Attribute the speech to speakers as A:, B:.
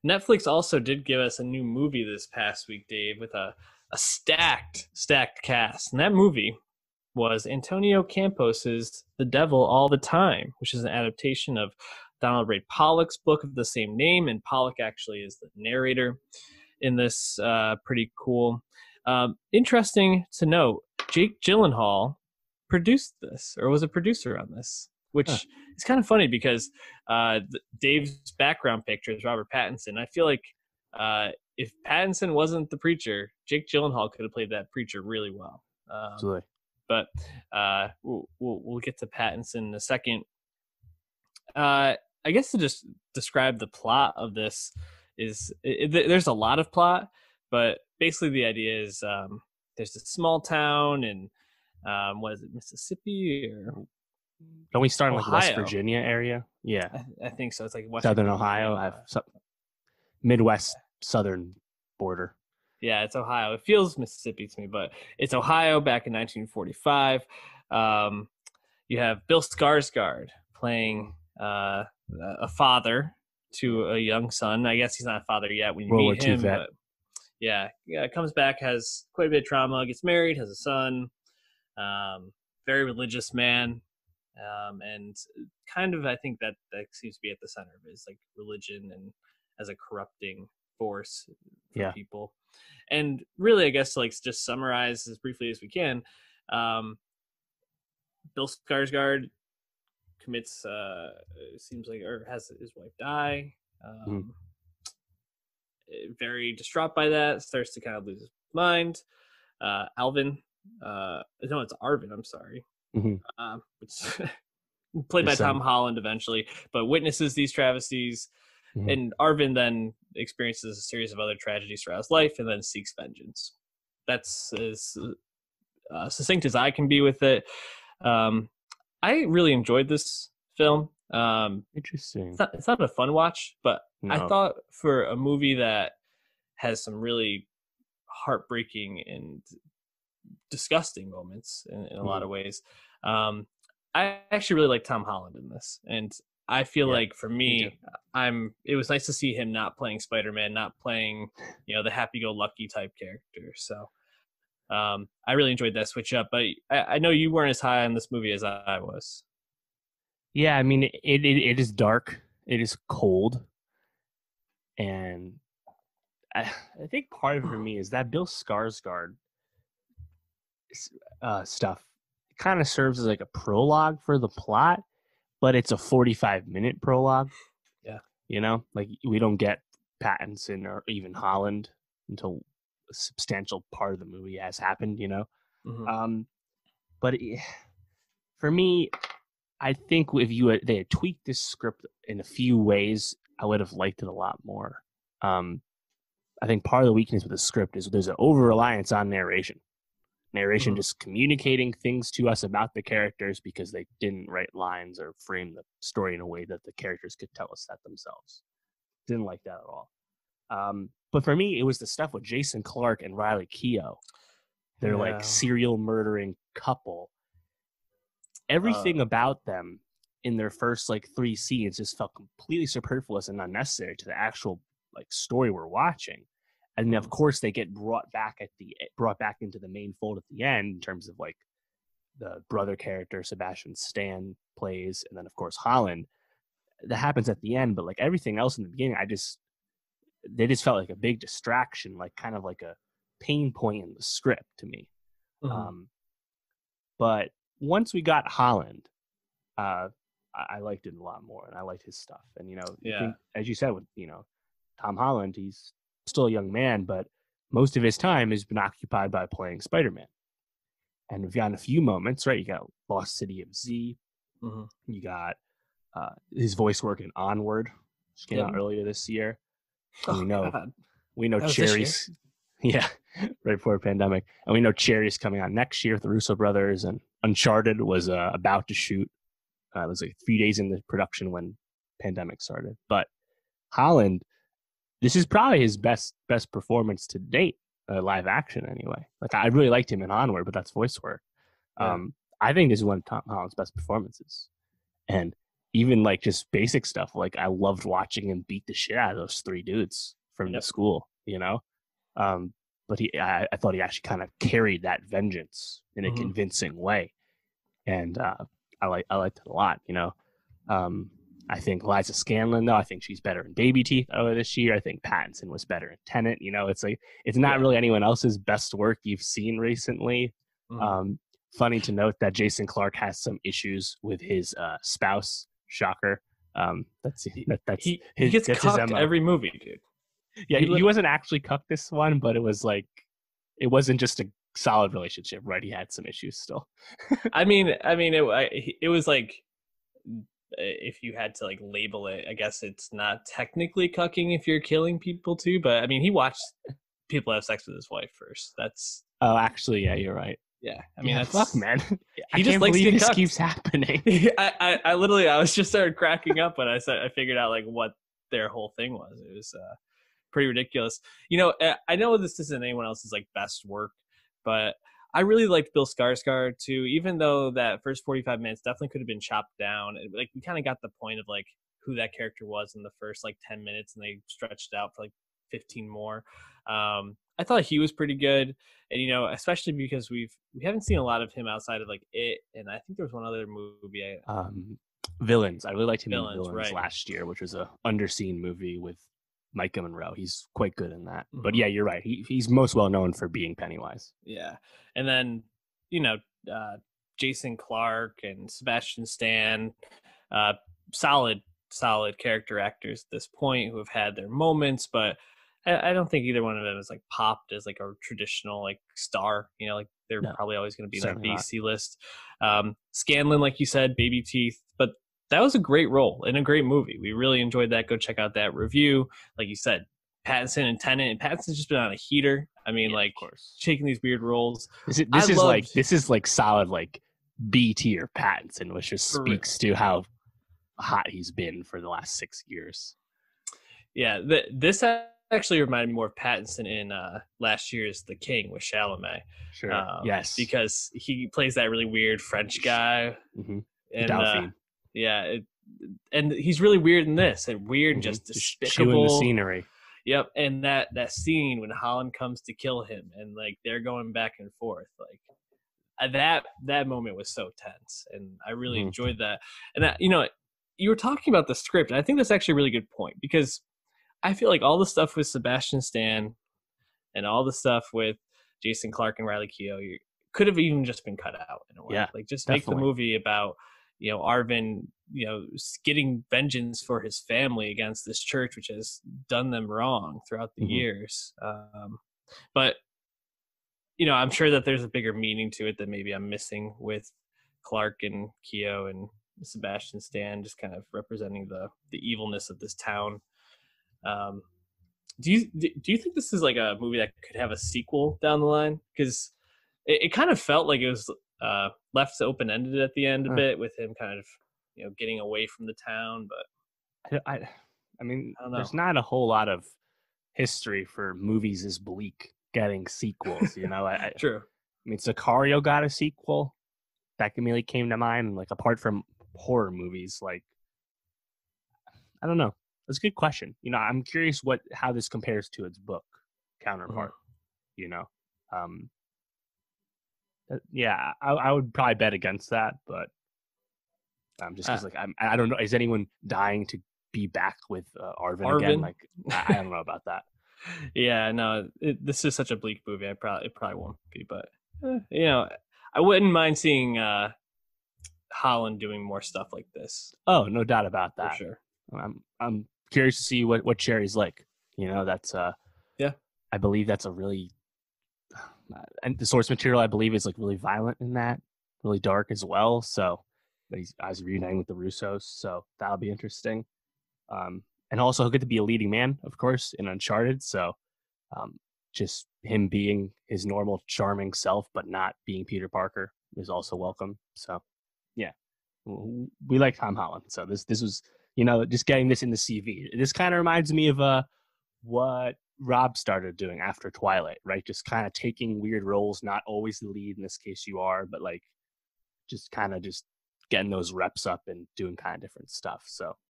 A: Netflix also did give us a new movie this past week, Dave, with a stacked cast. And that movie was Antonio Campos's The Devil All the Time, which is an adaptation of Donald Ray Pollock's book of the same name. And Pollock actually is the narrator in this. Pretty cool. Interesting to note, Jake Gyllenhaal produced this, or was a producer on this, which is kind of funny because Dave's background picture is Robert Pattinson. I feel like if Pattinson wasn't the preacher, Jake Gyllenhaal could have played that preacher really well.
B: Absolutely.
A: But we'll get to Pattinson in a second. I guess to just describe the plot of this is there's a lot of plot, but basically the idea is there's a small town in what is it, Mississippi or
B: don't we start in like
A: Ohio.
B: West Virginia area? Yeah,
A: I think so. It's like West
B: Southern
A: Virginia,
B: Ohio. I have Midwest Southern border.
A: Yeah, it's Ohio. It feels Mississippi to me, but it's Ohio back in 1945. You have Bill Skarsgård playing a father to a young son. I guess he's not a father yet when you meet him. But yeah, comes back, has quite a bit of trauma, gets married, has a son. Very religious man. And kind of, I think that seems to be at the center of it, is like religion and as a corrupting force for people. And really, I guess, like, just summarize as briefly as we can, Bill Skarsgård commits, seems like, or has his wife die. Very distraught by that, starts to kind of lose his mind. Alvin, no, it's Arvin, I'm sorry. Which played by Tom Holland eventually, but witnesses these travesties. And Arvin then experiences a series of other tragedies throughout his life and then seeks vengeance. That's as succinct as I can be with it. I really enjoyed this film.
B: Interesting.
A: It's not a fun watch, but no. I thought for a movie that has some really heartbreaking and disgusting moments in a lot of ways, I actually really like Tom Holland in this. And I feel like for me, it was nice to see him not playing Spider-Man, not playing, the happy-go-lucky type character. So I really enjoyed that switch up. But I know you weren't as high on this movie as I was.
B: Yeah, I mean, it is dark. It is cold. And I think part of it for me is that Bill Skarsgård stuff kind of serves as like a prologue for the plot. But it's a 45-minute prologue. Yeah. Like we don't get Pattinson or even Holland until a substantial part of the movie has happened, But for me, I think if they had tweaked this script in a few ways, I would have liked it a lot more. I think part of the weakness with the script is there's an over-reliance on narration. Just communicating things to us about the characters because they didn't write lines or frame the story in a way that the characters could tell us that themselves. Didn't like that at all. But for me, it was the stuff with Jason Clarke and Riley Keough. They're like serial murdering couple. Everything about them in their first like 3 scenes just felt completely superfluous and unnecessary to the actual like story we're watching. And then, of course, they get brought back into the main fold at the end in terms of like the brother character Sebastian Stan plays, and then of course Holland. That happens at the end, but like everything else in the beginning, they just felt like a big distraction, like kind of like a pain point in the script to me. But once we got Holland, I liked it a lot more, and I liked his stuff. And I think, as you said, with Tom Holland, he's still a young man, but most of his time has been occupied by playing Spider-Man. And we've gotten a few moments, right? You got Lost City of Z. You got his voice work in Onward, which came out earlier this year. And we know Cherry's, right before the pandemic. And we know Cherry's coming out next year with the Russo brothers, and Uncharted was about to shoot. It was like a few days in the production when pandemic started. But Holland, this is probably his best performance to date, live action anyway. Like I really liked him in Onward, but that's voice work. I think this is one of Tom Holland's best performances, and even like just basic stuff. Like I loved watching him beat the shit out of those three dudes from the school, you know. Um, but I thought he actually kind of carried that vengeance in a convincing way, and I liked it a lot, you know. I think Liza Scanlon, though, I think she's better in Baby Teeth over this year. I think Pattinson was better in Tenet. You know, it's like it's not really anyone else's best work you've seen recently. Funny to note that Jason Clarke has some issues with his spouse. Shocker.
A: He gets cucked every movie, dude.
B: Yeah, he wasn't actually cucked this one, but it was like it wasn't just a solid relationship, right? He had some issues still.
A: I mean, it was like, if you had to like label it, I guess it's not technically cucking if you're killing people too, but I mean, he watched people have sex with his wife first. That's
B: actually, yeah, you're right.
A: Yeah, I mean, that's
B: fuck, man.
A: He just likes to get
B: this
A: cucked.
B: keeps happening.
A: I literally, I was just started cracking up when I figured out like what their whole thing was. It was pretty ridiculous. You know, I know this isn't anyone else's like best work, but I really liked Bill Skarsgård too, even though that first 45 minutes definitely could have been chopped down. Like we kind of got the point of like who that character was in the first like 10 minutes, and they stretched it out for like 15 more. I thought he was pretty good, and you know, especially because we haven't seen a lot of him outside of like It, and I think there was one other movie.
B: Villains. I really liked him in Villains
A: right.
B: last year, which was a underseen movie with Micah Monroe. He's quite good in that. But yeah, you're right. He's most well known for being Pennywise.
A: Yeah, and then you know, Jason Clarke and Sebastian Stan, solid character actors at this point who have had their moments, but I don't think either one of them is like popped as like a traditional like star. You know, like they're probably always going to be in that B, C list. Scanlon, like you said, Baby Teeth, but that was a great role in a great movie. We really enjoyed that. Go check out that review. Like you said, Pattinson and Tenet, and Pattinson's just been on a heater. I mean, like, of course, taking these weird roles. This
B: is like solid like B tier Pattinson, which just speaks to how hot he's been for the last 6 years.
A: Yeah, this actually reminded me more of Pattinson in last year's The King with Chalamet.
B: Sure. Yes,
A: because he plays that really weird French guy,
B: and
A: and he's really weird in this, and weird and just despicable.
B: Chewing the scenery.
A: Yep, and that scene when Holland comes to kill him, and like they're going back and forth, like that moment was so tense, and I really enjoyed that. And that, you know, you were talking about the script, and I think that's actually a really good point, because I feel like all the stuff with Sebastian Stan and all the stuff with Jason Clarke and Riley Keough could have even just been cut out in a way.
B: Yeah,
A: like just
B: definitely.
A: make the movie about, you know, Arvin, you know, getting vengeance for his family against this church, which has done them wrong throughout the years. But, you know, I'm sure that there's a bigger meaning to it that maybe I'm missing with Clarke and Keough and Sebastian Stan, just kind of representing the evilness of this town. Do you think this is like a movie that could have a sequel down the line? Because it kind of felt like it was left open-ended at the end a bit, with him kind of, you know, getting away from the town. But
B: I mean, there's not a whole lot of history for movies as bleak getting sequels. You know,
A: True.
B: I mean, Sicario got a sequel that immediately came to mind. Like, apart from horror movies, like, I don't know. That's a good question. You know, I'm curious how this compares to its book counterpart. You know, yeah, I would probably bet against that, but just because, like, I don't know, is anyone dying to be back with Arvin again? Like, I don't know about that.
A: Yeah, no, this is such a bleak movie. It probably won't be, but you know, I wouldn't mind seeing Holland doing more stuff like this.
B: Oh, no doubt about that.
A: For sure.
B: I'm curious to see what Cherry's like. You know, that's I believe that's a really and the source material, I believe, is like really violent in that, really dark as well. So, but I was reuniting with the Russos, so that'll be interesting. And also he'll get to be a leading man, of course, in Uncharted. So, just him being his normal charming self, but not being Peter Parker, is also welcome. So, yeah, we like Tom Holland. So this was, you know, just getting this in the CV. This kind of reminds me of what Rob started doing after Twilight, right? Just kind of taking weird roles, not always the lead. In this case, you are, but like just kind of just getting those reps up and doing kind of different stuff. So